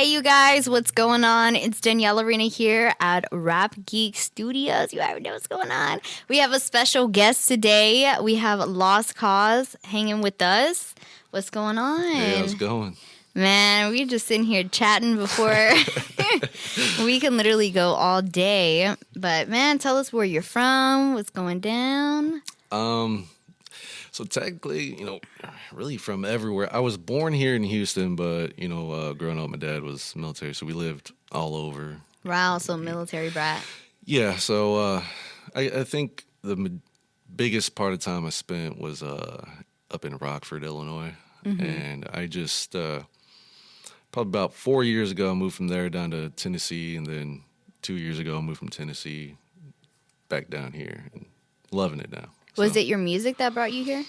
Hey, you guys, what's going on? It's Danielle Arena here at Rap Geek Studios. You already know what's going on. We have a special guest today. We have Lost Cause hanging with us. What's going on? Hey, how's it going? Man, we just sitting here chatting before. We can literally go all day. But, man, tell us where you're from, what's going down. So technically, really from everywhere. I was born here in Houston, but, growing up, my dad was military, so we lived all over. Wow, so military brat. Yeah, so I think the biggest part of time I spent was up in Rockford, Illinois. Mm-hmm. And I just, probably about 4 years ago, I moved from there down to Tennessee, and then 2 years ago, I moved from Tennessee back down here, and loving it now. Was it your music that brought you here?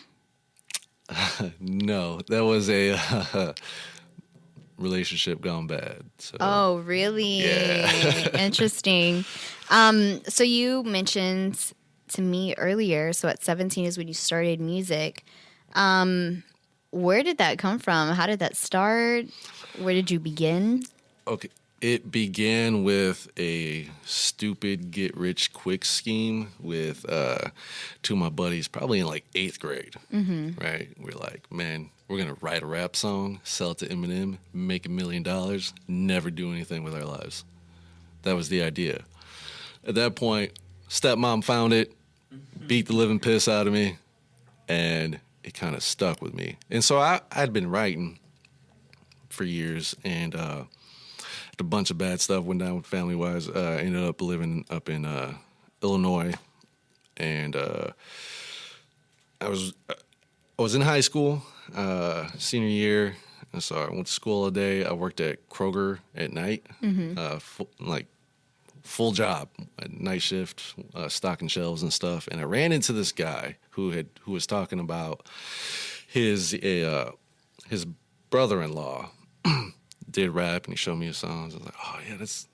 No, that was a relationship gone bad. So. Oh, really? Yeah. Interesting. So you mentioned to me earlier, so at 17 is when you started music. Where did that come from? How did that start? Where did you begin? Okay. It began with a stupid get-rich-quick scheme with two of my buddies, probably in like 8th grade, right? We're like, man, we're going to write a rap song, sell it to Eminem, make $1 million, never do anything with our lives. That was the idea. At that point, stepmom found it, beat the living piss out of me, and it kind of stuck with me. And so I'd been writing for years, and a bunch of bad stuff went down family-wise. I ended up living up in Illinois, and I was in high school, senior year, and so I went to school all day. I worked at Kroger at night, full job, night shift, stocking shelves and stuff. And I ran into this guy who was talking about his brother-in-law. Did rap, and he showed me his songs. I was like, oh yeah, that's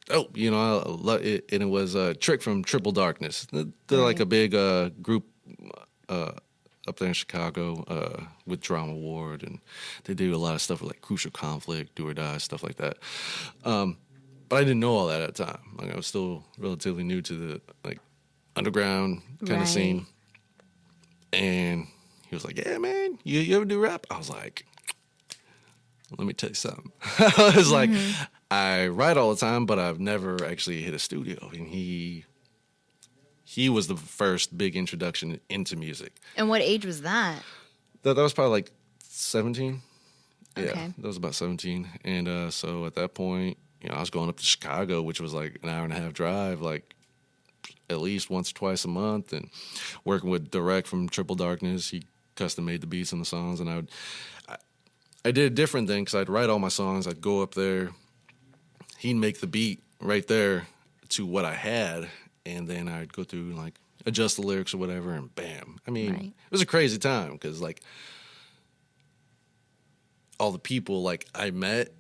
dope. I love it. And it was a Trick from Triple Darkness. They're like a big group up there in Chicago with Drama Award, and they do a lot of stuff with like Crucial Conflict, Do or Die, stuff like that. But I didn't know all that at the time. Like I was still relatively new to the like underground kind of scene. And he was like, yeah, man, you ever do rap? I was like, let me tell you something. I was like, I write all the time, but I've never actually hit a studio. And he was the first big introduction into music. And what age was that? That was probably like 17. Okay. Yeah, that was about 17. And so at that point, I was going up to Chicago, which was like an hour and a half drive, like at least once or twice a month, and working with Direct from Triple Darkness. He custom made the beats and the songs, and I did a different thing because I'd write all my songs. I'd go up there. He'd make the beat right there to what I had, and then I'd go through and, like, adjust the lyrics or whatever, and bam. I mean, It was a crazy time because, like, all the people, like, I met,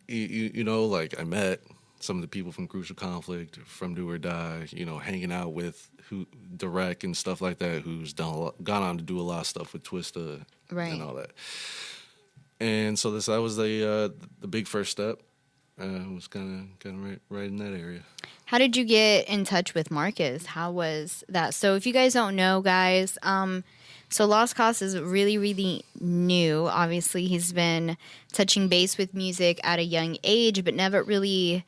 I met some of the people from Crucial Conflict, from Do or Die, hanging out with Direct and stuff like that, who's gone on to do a lot of stuff with Twista and all that. And so that was the big first step. Was kind of right in that area. How did you get in touch with Marcus? How was that? So if you guys don't know, guys, so Lost Cause is really, really new. Obviously, he's been touching base with music at a young age, but never really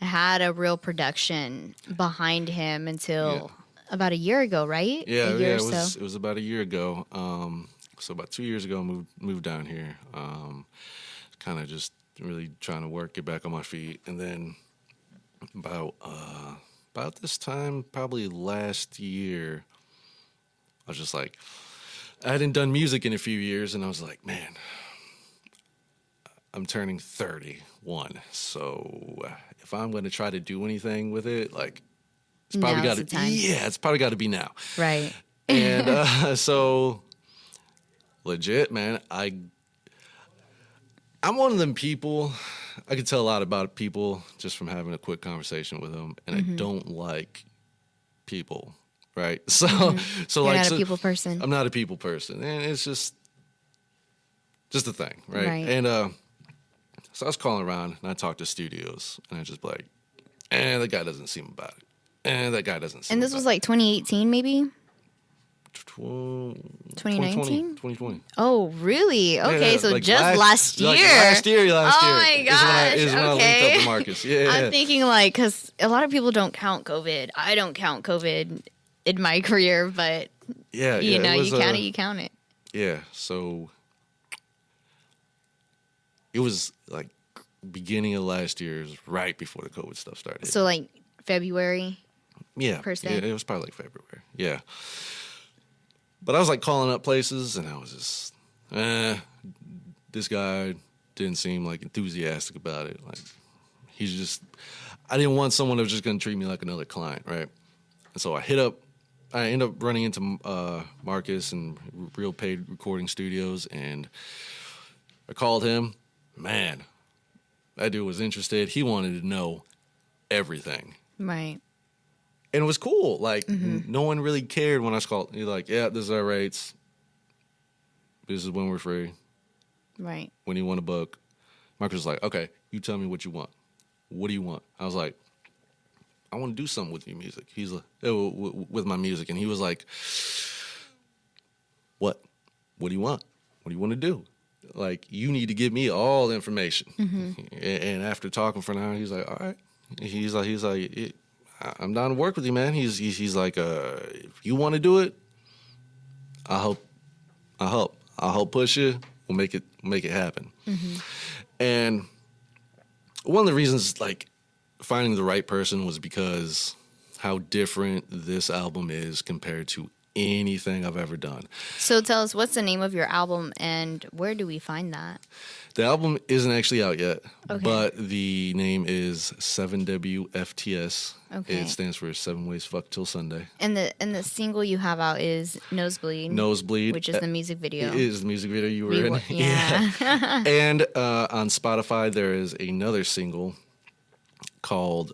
had a real production behind him until about a year ago, right? Yeah, it was about a year ago. So about 2 years ago, I moved down here, kind of just really trying to get back on my feet. And then about this time, probably last year, I was just like, I hadn't done music in a few years, and I was like, man, I'm turning 31. So if I'm going to try to do anything with it, like, it's probably got to, it's probably got to be now. Right. And so... legit, man. I'm one of them people. I can tell a lot about people just from having a quick conversation with them, and I don't like people, right? So, You're not a people person. I'm not a people person, and it's just a thing, right? And So I was calling around and I talked to studios and I just like, that guy doesn't seem about it. That guy doesn't seem And this about was it. like 2018, maybe 2019? 2020. Oh, really? Okay, Yeah, so like just last year. Like last year. Oh my gosh. Is when I linked Okay. up with Marcus. Yeah. I'm thinking like, because a lot of people don't count COVID. I don't count COVID in my career, but Yeah, you know, it was, you count it, you count it. Yeah, so it was like beginning of last year, it was right before the COVID stuff started. So like February. Yeah, per se? yeah, it was probably like February. Yeah, but I was like calling up places, and I was just, this guy didn't seem like enthusiastic about it. Like he's just, I didn't want someone that was just going to treat me like another client, right? And so I end up running into Marcus and Real Paid Recording Studios, and I called him. Man, that dude was interested. He wanted to know everything. Right. And it was cool. Like, no one really cared when I called. He's like, yeah, this is our rates. This is when we're free. Right. When you want a book. Marcus was like, okay, you tell me what you want. What do you want? I was like, I want to do something with your music. He's like, with my music. And he was like, what? What do you want? What do you want to do? Like, you need to give me all the information. And after talking for an hour, he's like, all right. He's like, I'm down to work with you, man. He's like, if you want to do it, I'll help push you. We'll make it happen. And one of the reasons, like, finding the right person was because how different this album is compared to anything I've ever done. So tell us, what's the name of your album and where do we find that? The album isn't actually out yet, Okay. but the name is 7WFTS. Okay. It stands for 7 Ways Fuck Till Sunday. And the single you have out is Nosebleed. Nosebleed. Which is the music video. It is the music video you were in. Yeah. And on Spotify, there is another single called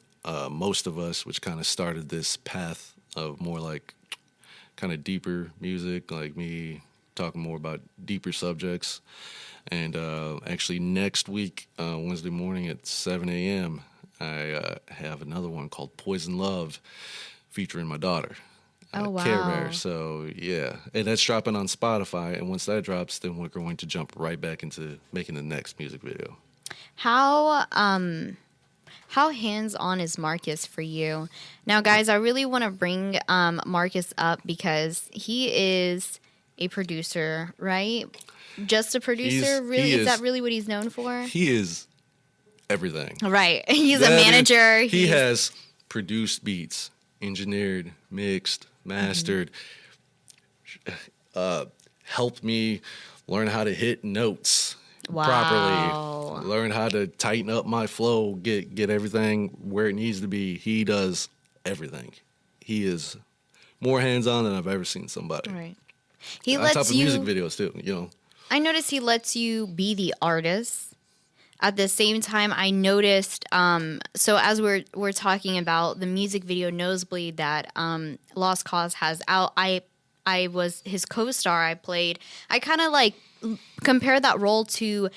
Most of Us, which kind of started this path of more like kind of deeper music, like me talking more about deeper subjects. And actually next week, Wednesday morning at 7 a.m., I have another one called Poison Love featuring my daughter, Oh, wow. Care Bear. So, yeah. And that's dropping on Spotify. And once that drops, then we're going to jump right back into making the next music video. How hands-on is Marcus for you? Now, guys, I really want to bring Marcus up because he is a producer, right? Just a producer? Really? Is that really what he's known for? He is everything. Right. He's a manager. He has produced beats, engineered, mixed, mastered, helped me learn how to hit notes properly, learn how to tighten up my flow, get everything where it needs to be. He does everything. He is more hands-on than I've ever seen somebody. Right. He On lets top of you. music videos too, you know. I noticed he lets you be the artist. At the same time, I noticed. So as we're talking about the music video "Nosebleed" that Lost Cause has out, I was his co-star. I played. I kind of like compare that role to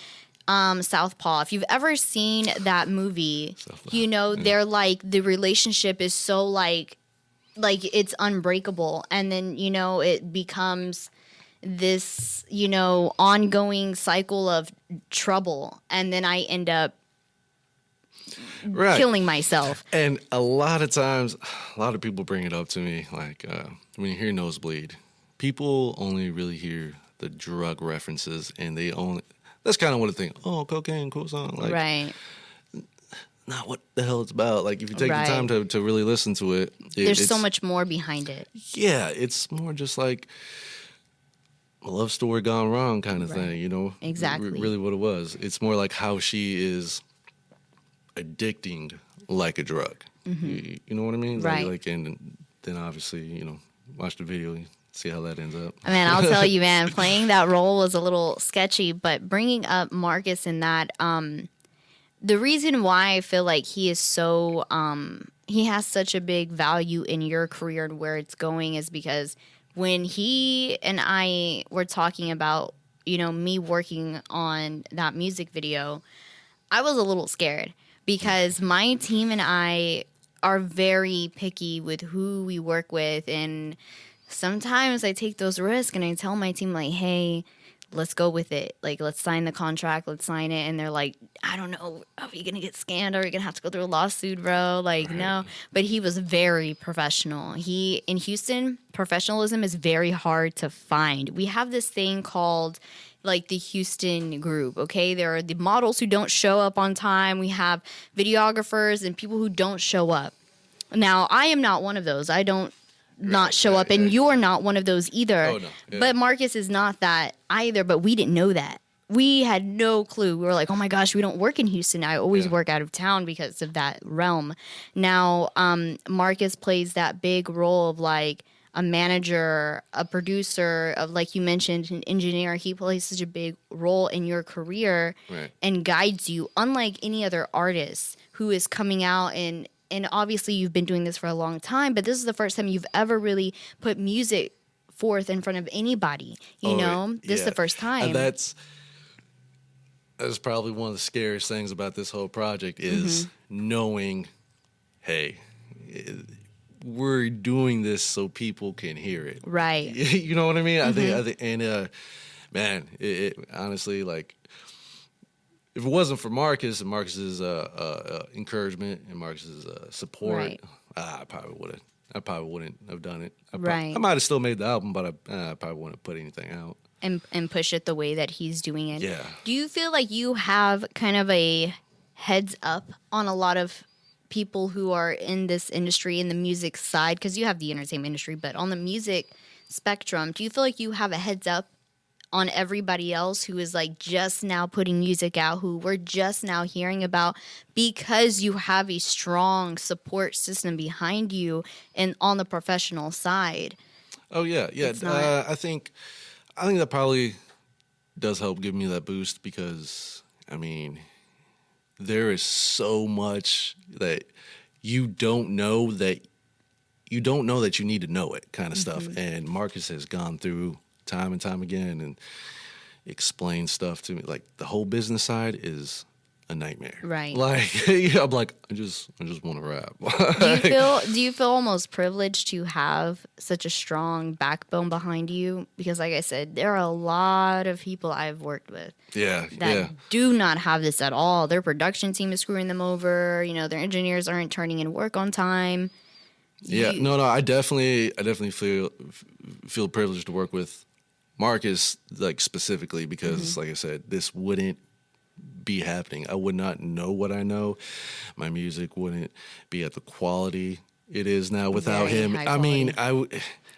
Southpaw. If you've ever seen that movie, you know they're like the relationship is so like it's unbreakable, and then you know it becomes this, you know, ongoing cycle of trouble, and then I end up killing myself. And a lot of times, a lot of people bring it up to me, like when you hear Nosebleed, people only really hear the drug references, and that's kind of what they think. Oh, cocaine, cool song, like Right. not what the hell it's about. Like if you take the time to really listen to it, There's so much more behind it. Yeah, it's more just like a love story gone wrong kind of thing, you know? Exactly. Really what it was. It's more like how she is addicting like a drug. You know what I mean? Right. Like, and then obviously, you know, watch the video, see how that ends up. I mean, I'll tell you, man, playing that role was a little sketchy, but bringing up Marcus in that, the reason why I feel like he is so, he has such a big value in your career and where it's going is because when he and I were talking about, you know, me working on that music video, I was a little scared because my team and I are very picky with who we work with, and sometimes I take those risks and I tell my team like, "Hey, let's go with it. Like, let's sign the contract. Let's sign it." And they're like, "I don't know. Are we gonna get scammed? Are we gonna have to go through a lawsuit, bro?" Like, Right. no. But he was very professional. He in Houston, professionalism is very hard to find. We have this thing called like the Houston group, okay? There are the models who don't show up on time. We have videographers and people who don't show up. Now, I am not one of those. I don't not show up, and you're not one of those either. Oh, no. Yeah. But Marcus is not that either, but we didn't know that. We had no clue. We were like, oh my gosh, we don't work in Houston. I always Yeah. work out of town because of that realm. Now, Marcus plays that big role of like a manager, a producer, of like you mentioned, an engineer. He plays such a big role in your career Right. and guides you, unlike any other artist who is coming out and obviously you've been doing this for a long time, but this is the first time you've ever really put music forth in front of anybody. You know, this is the first time. And that's probably one of the scariest things about this whole project is knowing, hey, we're doing this so people can hear it. Right. You know what I mean? I think, and man, it honestly, like, if it wasn't for Marcus and Marcus's encouragement and Marcus's support, Right. I probably wouldn't have done it. Right. I might have still made the album, but I probably wouldn't have put anything out. And push it the way that he's doing it. Yeah. Do you feel like you have kind of a heads up on a lot of people who are in this industry, in the music side? Because you have the entertainment industry, but on the music spectrum, do you feel like you have a heads up on everybody else who is like just now putting music out, who we're just now hearing about, because you have a strong support system behind you and on the professional side? Oh yeah. It's not- I think that probably does help give me that boost because I mean, there is so much that you don't know that you need to know it kind of stuff. And Marcus has gone through time and time again and explained stuff to me. Like the whole business side is a nightmare. Right. Like I'm like, I just want to rap. Do you feel almost privileged to have such a strong backbone behind you? Because like I said, there are a lot of people I've worked with Yeah. that do not have this at all. Their production team is screwing them over. You know, their engineers aren't turning in work on time. Yeah. No, I definitely feel privileged to work with Marcus, like specifically because like I said, this wouldn't be happening. I would not know what I know. My music wouldn't be at the quality it is now without Very him. high I mean,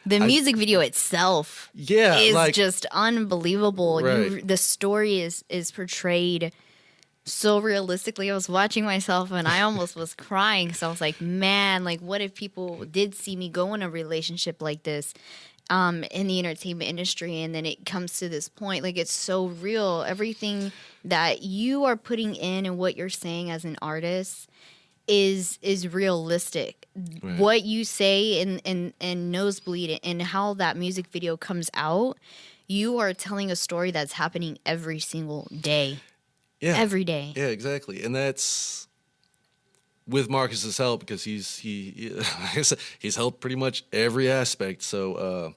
The music video itself is like just unbelievable. Right. The story is portrayed so realistically. I was watching myself and I almost was crying because I was like, man, like what if people did see me go in a relationship like this in the entertainment industry, and then it comes to this point, like it's so real. Everything that you are putting in and what you're saying as an artist is realistic. Right. What you say in Nosebleed and how that music video comes out, you are telling a story that's happening every single day. yeah, Every day. Yeah, exactly. And that's with Marcus's help because he's helped pretty much every aspect. So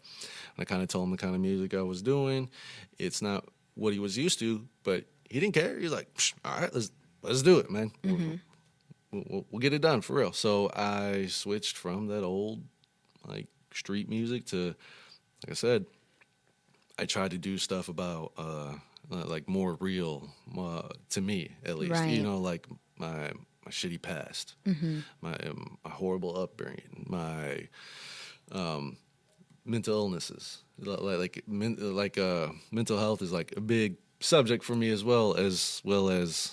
I kind of told him the kind of music I was doing. It's not what he was used to, but he didn't care. He's like, all right, let's do it, man. We'll get it done for real. So I switched from that old like street music to, like I said, I tried to do stuff about like more real to me at least. Right. You know, like my shitty past, my horrible upbringing, my mental illnesses. Mental health is like a big subject for me as well as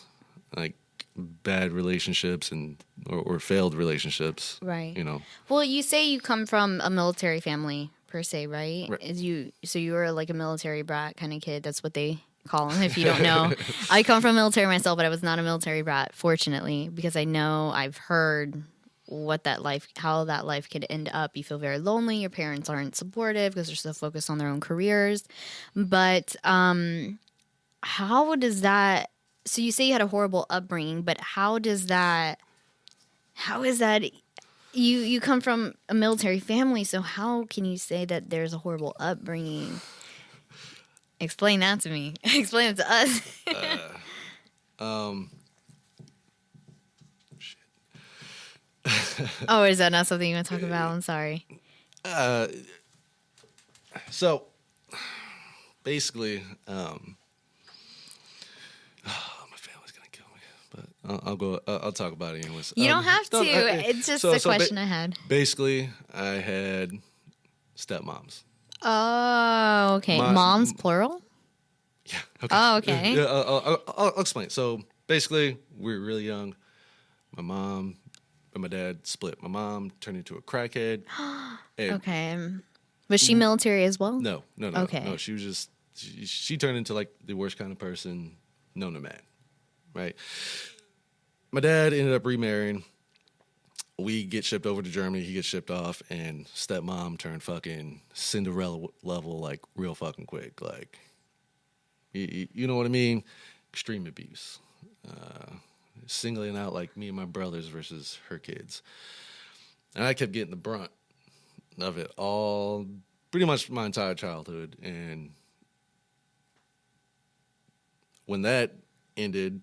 like bad relationships and or failed relationships. Right. You know. Well, you say you come from a military family per se, right? Right. So you were like a military brat kind of kid. That's what they call them, if you don't know. I come from military myself, but I was not a military brat, fortunately, because I've heard how that life could end up. You feel very lonely. Your parents aren't supportive because they're so focused on their own careers. But how does that so you say you had a horrible upbringing, but how is that you come from a military family, so how can you say that there's a horrible upbringing? Explain that to me. Explain it to us. Oh, is that not something you want to talk about? I'm sorry. So basically, my family's gonna kill me, but I'll go. I'll talk about it anyways. You don't have to. no, It's just a question I had. Basically, I had stepmoms. Oh, okay. Moms, plural? Yeah. Okay. Oh, okay. Yeah, I'll explain. So basically, we were really young. My mom and my dad split. My mom turned into a crackhead. Okay. Was she military as well? No. Okay. No, she was just she turned into like the worst kind of person known to man. Right. My dad ended up remarrying. We get shipped over to Germany. He gets shipped off, and stepmom turned fucking Cinderella level, like real fucking quick. Like, you know what I mean? Extreme abuse. Singling out like me and my brothers versus her kids. And I kept getting the brunt of it all, pretty much my entire childhood. And when that ended,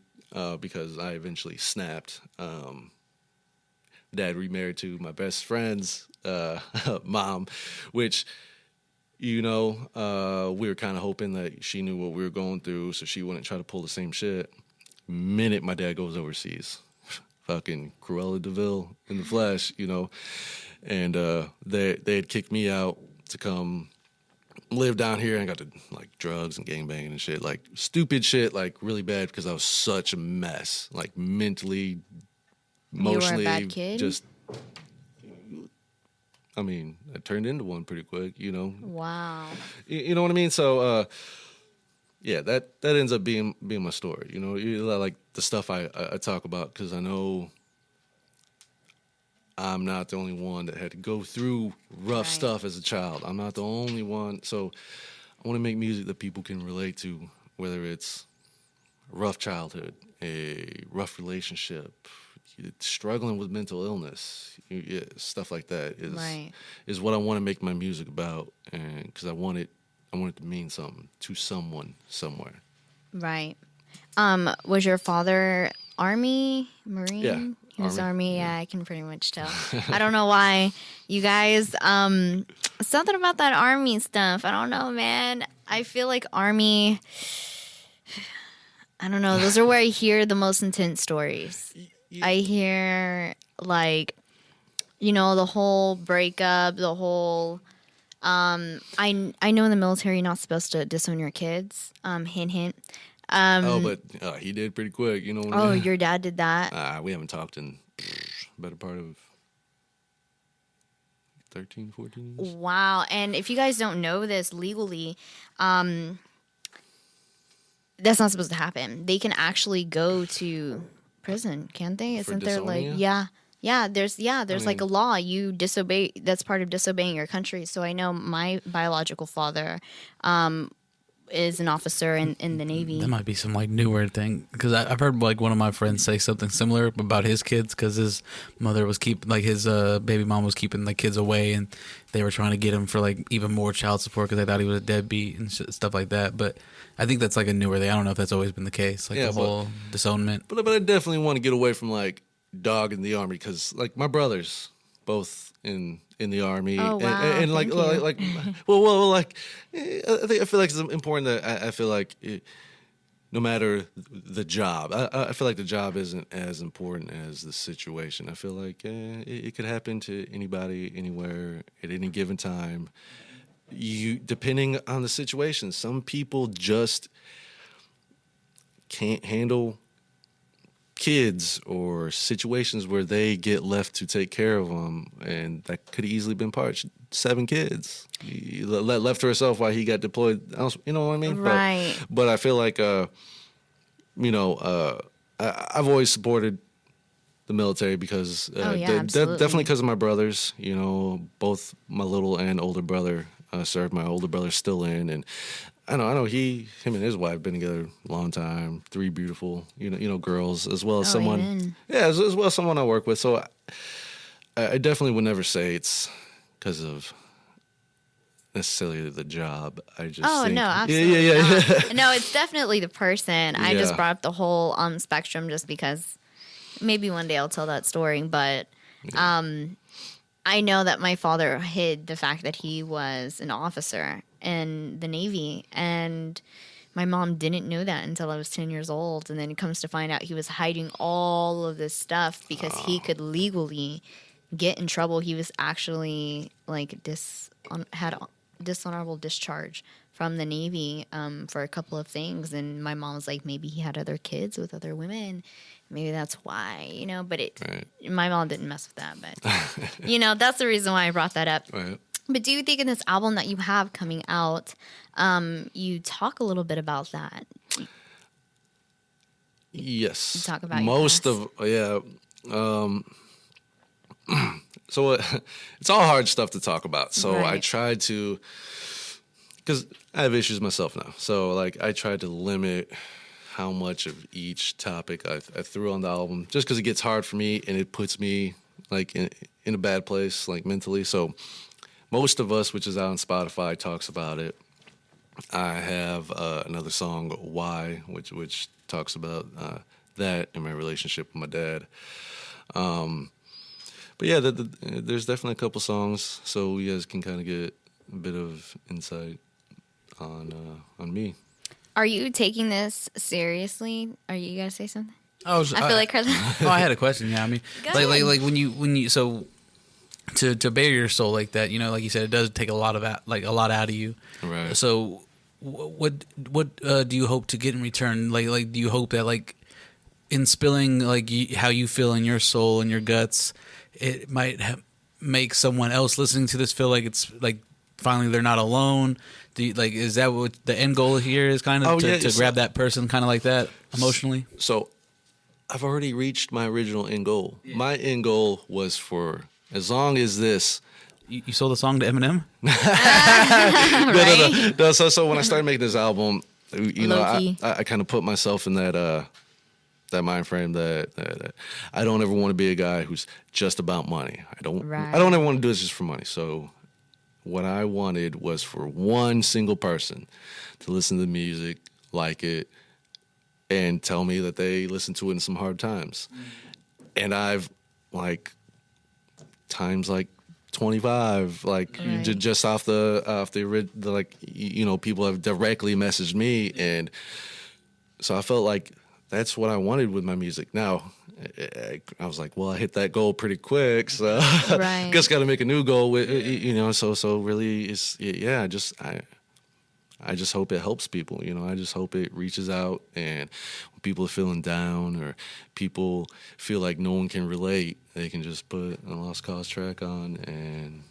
because I eventually snapped, dad remarried to my best friend's mom, which, we were kind of hoping that she knew what we were going through so she wouldn't try to pull the same shit. Minute my dad goes overseas, fucking Cruella DeVille in the flesh, and they had kicked me out to come live down here, and I got to like drugs and gangbanging and shit, like stupid shit, like really bad because I was such a mess, like mentally, emotionally. You were a bad kid? I turned into one pretty quick, Wow. You know what I mean? So, yeah, that ends up being my story. Like the stuff I talk about, because I know I'm not the only one that had to go through rough stuff as a child. I'm not the only one. So I want to make music that people can relate to, whether it's a rough childhood, a rough relationship, struggling with mental illness, stuff like that is what I want to make my music about, and because I want it to mean something to someone somewhere. Right. Was your father Army, Marine? Yeah. He was Army. Yeah, I can pretty much tell. I don't know why. You guys, something about that Army stuff. I don't know, man. I feel like Army, I don't know. Those are where I hear the most intense stories. I hear, like, the whole breakup, the whole... I know in the military you're not supposed to disown your kids. Hint, hint. But he did pretty quick. You know what I mean? Your dad did that? We haven't talked in better part of 13, 14 years. Wow. And if you guys don't know this legally, that's not supposed to happen. They can actually go to prison, can't they? Isn't there like there's like a law. You disobey, that's part of disobeying your country. So I know my biological father is an officer in the Navy. That might be some like newer thing, because I've heard like one of my friends say something similar about his kids, because his mother was keeping, like his baby mom was keeping the kids away, and they were trying to get him for like even more child support because they thought he was a deadbeat and stuff like that. But I think that's like a newer thing. I don't know if that's always been the case, like the whole disownment. But I definitely want to get away from like dog in the Army, because like my brothers both in the Army. Oh, wow. And like like well like I feel like it's important that I feel like no matter the job, I feel like the job isn't as important as the situation. I feel like it could happen to anybody, anywhere, at any given time. Depending on the situation, some people just can't handle kids or situations where they get left to take care of them, and that could have easily been part 7 kids left to herself while he got deployed. You know what I mean? Right. But I feel like I've always supported the military because definitely because of my brothers. Both my little and older brother served. My older brother's still in, and I know him and his wife been together a long time. 3 beautiful, girls, as well as someone. Amen. Yeah, as well as someone I work with. So I definitely would never say it's because of necessarily the job. I just Oh think, no, absolutely yeah. not. No, it's definitely the person. I just Yeah. brought up the whole spectrum just because maybe one day I'll tell that story. But I know that my father hid the fact that he was an officer in the Navy, and my mom didn't know that until I was 10 years old. And then it comes to find out he was hiding all of this stuff because he could legally get in trouble. He was actually like had dishonorable discharge from the Navy for a couple of things. And my mom was like, maybe he had other kids with other women. Maybe that's why, But Right. my mom didn't mess with that. But, that's the reason why I brought that up. Right. But do you think in this album that you have coming out, you talk a little bit about that? Yes. You talk about your most past. of yeah. So it's all hard stuff to talk about. So I Right. tried to, because I have issues myself now. So like I tried to limit how much of each topic I threw on the album, just because it gets hard for me and it puts me like in a bad place, like mentally. So Most of Us, which is out on Spotify, talks about it. I have another song, Why, which talks about that and my relationship with my dad. But yeah, there's definitely a couple songs, so you guys can kind of get a bit of insight on me. Are you taking this seriously? Are you going to say something? I I feel like Carla. Oh, I had a question. Yeah, I mean, Go like ahead. when you so to bare your soul like that, like you said, it does take a lot of a lot out of you. Right. So what do you hope to get in return? Like do you hope that like in spilling like how you feel in your soul and your guts, it might make someone else listening to this feel like it's like finally they're not alone? Do you, like is that what the end goal here is? Kind of to grab that person kind of like that emotionally. So I've already reached my original end goal. Yeah. My end goal was for as long as this. You sold the song to Eminem? Right? No. So when I started making this album, Low-key. I kind of put myself in that mind frame that I don't ever want to be a guy who's just about money. I don't ever want to do this just for money. So what I wanted was for one single person to listen to the music, like it, and tell me that they listened to it in some hard times. And I've like times like 25, like just off the like people have directly messaged me, and so I felt like that's what I wanted with my music. Now I was like, well, I hit that goal pretty quick, so just got to make a new goal with So really, it's I just hope it helps people. I just hope it reaches out, and when people are feeling down or people feel like no one can relate, they can just put a Lost Cause track on, and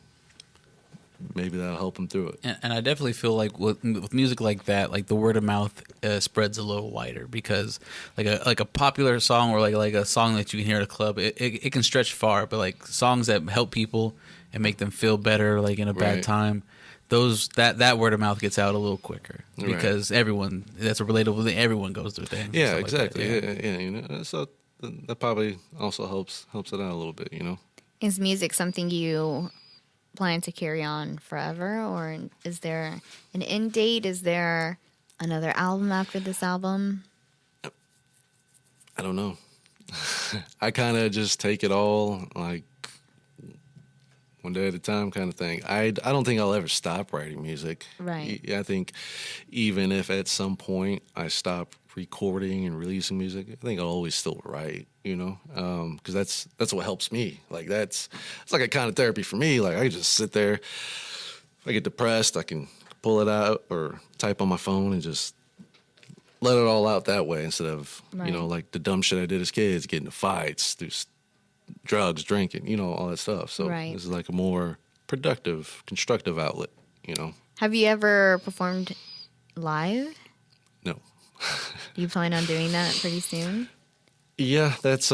maybe that'll help them through it. And I definitely feel like with music like that, like the word of mouth spreads a little wider, because like a popular song or like a song that you can hear at a club, it can stretch far, but like songs that help people and make them feel better, like in a bad time, that word of mouth gets out a little quicker, because everyone, that's a relatable thing. Everyone goes through things. Yeah, exactly. Like that, Yeah. So that probably also helps it out a little bit. Is music something you plan to carry on forever, or is there an end date? Is there another album after this album? I don't know. I kind of just take it all like one day at a time kind of thing. I don't think I'll ever stop writing music. Right. I think even if at some point I stop recording and releasing music, I think I'll always still write, because that's what helps me. Like it's like a kind of therapy for me. Like I just sit there. If I get depressed, I can pull it out or type on my phone and just let it all out that way, instead of, like the dumb shit I did as kids, getting into fights, through drugs, drinking, all that stuff. So this is like a more productive, constructive outlet, Have you ever performed live? No. Do you plan on doing that pretty soon? Yeah, that's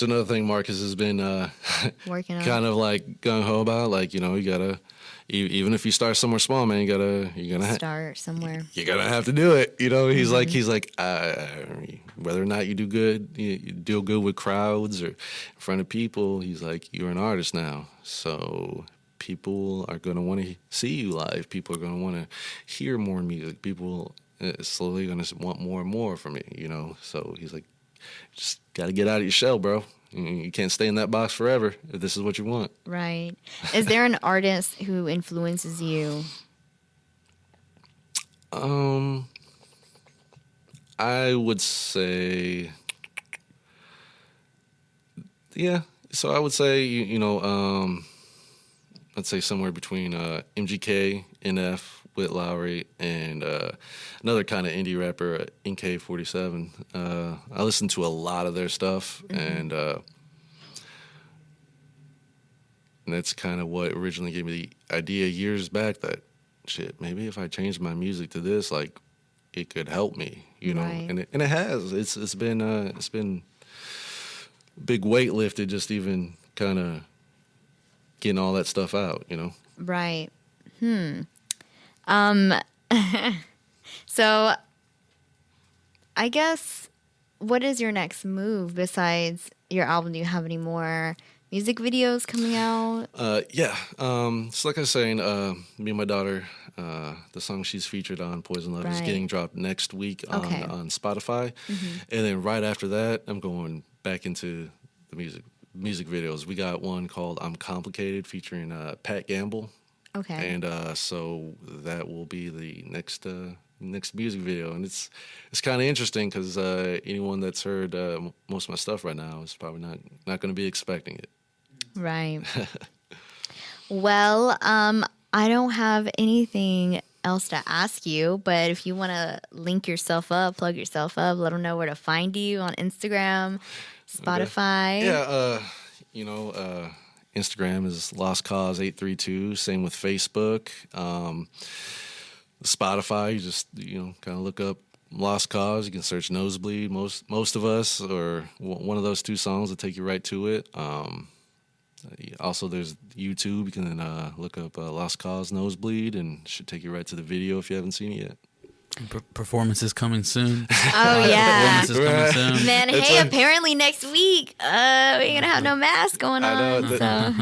it's another thing Marcus has been Working on. kind of like gung ho about. Like, you know, you gotta, even if you start somewhere small, man, you're gonna Start somewhere. you're gonna have to do it. You know, he's like, whether or not you do good, you deal good with crowds or in front of people. He's like, you're an artist now, so people are gonna want to see you live. People are gonna want to hear more music. People slowly gonna want more and more from you. You know, so he's like, just gotta get out of your shell, bro. You can't stay in that box forever if this is what you want. Right. Is there an artist who influences you? I would say, yeah. So I would say, I'd say somewhere between MGK, NF, Whit Lowry, and another kind of indie rapper, NK47. I listen to a lot of their stuff, and that's kind of what originally gave me the idea years back that, shit, maybe if I changed my music to this, like, it could help me, you know, Right. and it has. It's been big weight lifted, just even kind of getting all that stuff out, you know. Right. So I guess, what is your next move besides your album? Do you have any more music videos coming out? Yeah. So like I was saying, me and my daughter, the song she's featured on, Poison Love, is Right. getting dropped next week on, Okay. on Spotify. And then right after that, I'm going back into the music videos. We got one called I'm Complicated featuring Pat Gamble. Okay. And so that will be the next music video. And it's kind of interesting because anyone that's heard most of my stuff right now is probably not going to be expecting it. Right. Well, I don't have anything else to ask you, but if you want to link yourself up, plug yourself up, let them know where to find you on Instagram, Spotify. Yeah, Instagram is Lost Cause 832. Same with Facebook. Spotify, you just kind of look up Lost Cause. You can search Nosebleed. Most of us, or one of those two songs, will take you right to it. Also, there's YouTube. You can look up Lost Cause Nosebleed, and it should take you right to the video if you haven't seen it yet. Performances coming soon. Oh, yeah. Performances coming soon. Man, hey, apparently next week, we're going to have no mask going on. I know. So.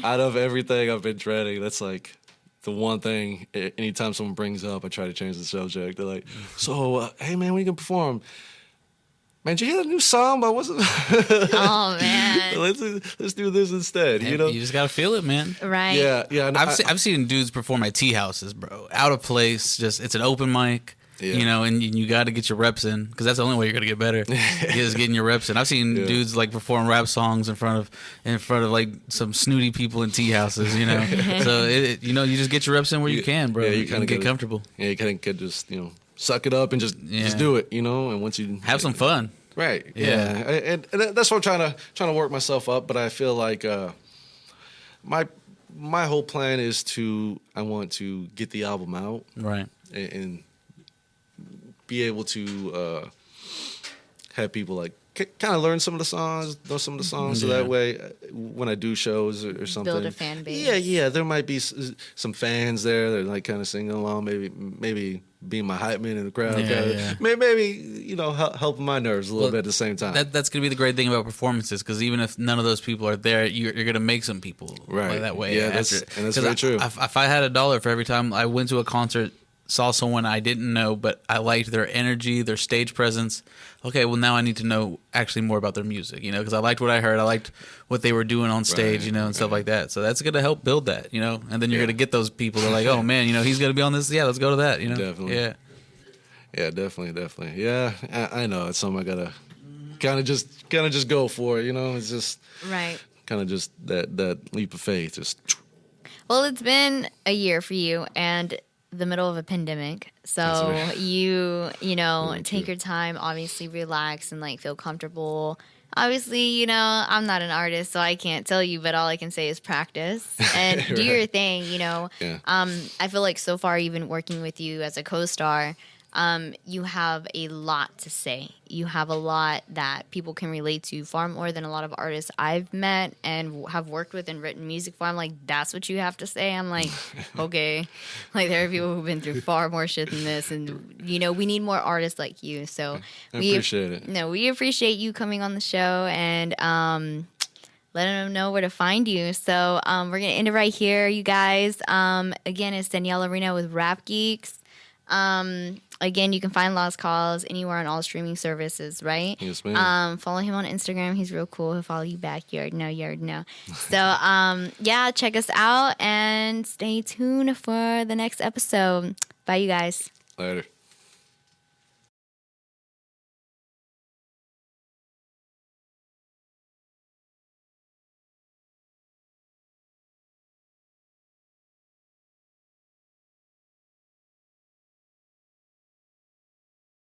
Out of everything I've been dreading, that's like the one thing. Anytime someone brings up, I try to change the subject. They're like, "So, hey man, when you can perform?" Man, did you hear the new song? But wasn't? Oh, man. let's do this instead. Hey, You know? you just gotta feel it, man. Right. Yeah. I've seen dudes perform at tea houses, bro. Out of place. Just it's an open mic. Yeah. And you got to get your reps in because that's the only way you're gonna get better. Is getting your reps in. I've seen dudes like perform rap songs in front of like some snooty people in tea houses. So you just get your reps in where you can, bro. Yeah, you kind of get comfortable. Yeah, you kind of just suck it up and just do it. And once you Have some fun. Right. Yeah. And that's what I'm trying to work myself up. But I feel like my whole plan is I want to get the album out, Right. and be able to have people like kind of learn some of the songs, know some of the songs, so that way when I do shows or something, Build a fan base. Yeah, there might be some fans there that are like kind of singing along, maybe being my hype man in the crowd, maybe helping my nerves a little bit at the same time. That's gonna be the great thing about performances, because even if none of those people are there, you're gonna make some people right that way. Yeah, after. that's very true. If I had $1 for every time I went to a concert, saw someone I didn't know, but I liked their energy, their stage presence. Okay, well now I need to know actually more about their music, because I liked what I heard, I liked what they were doing on stage, and stuff like that. So that's gonna help build that, and then you're gonna get those people that are like, oh man, he's gonna be on this. Yeah, let's go to that. Definitely. Yeah, definitely. Yeah, I know it's something I gotta kind of just go for. It's just Right. kind of just that leap of faith. Just Well, it's been a year for you and the middle of a pandemic. So That's right. you Really take true. your time, obviously relax and like feel comfortable. Obviously, I'm not an artist, so I can't tell you, but all I can say is practice and do your thing, Yeah. I feel like so far, even working with you as a co-star, you have a lot to say. You have a lot that people can relate to, far more than a lot of artists I've met and have worked with and written music for. I'm like, that's what you have to say? I'm like, okay. Like, there are people who've been through far more shit than this. And, you know, we need more artists like you. So I appreciate it. No, we appreciate you coming on the show and letting them know where to find you. So we're going to end it right here, you guys. Again, it's Danielle Arena with Rap Geeks. Again, you can find Lost Cause anywhere on all streaming services, right? Yes, ma'am. Follow him on Instagram. He's real cool. He'll follow you back. You already know. So, yeah, check us out and stay tuned for the next episode. Bye, you guys. Later.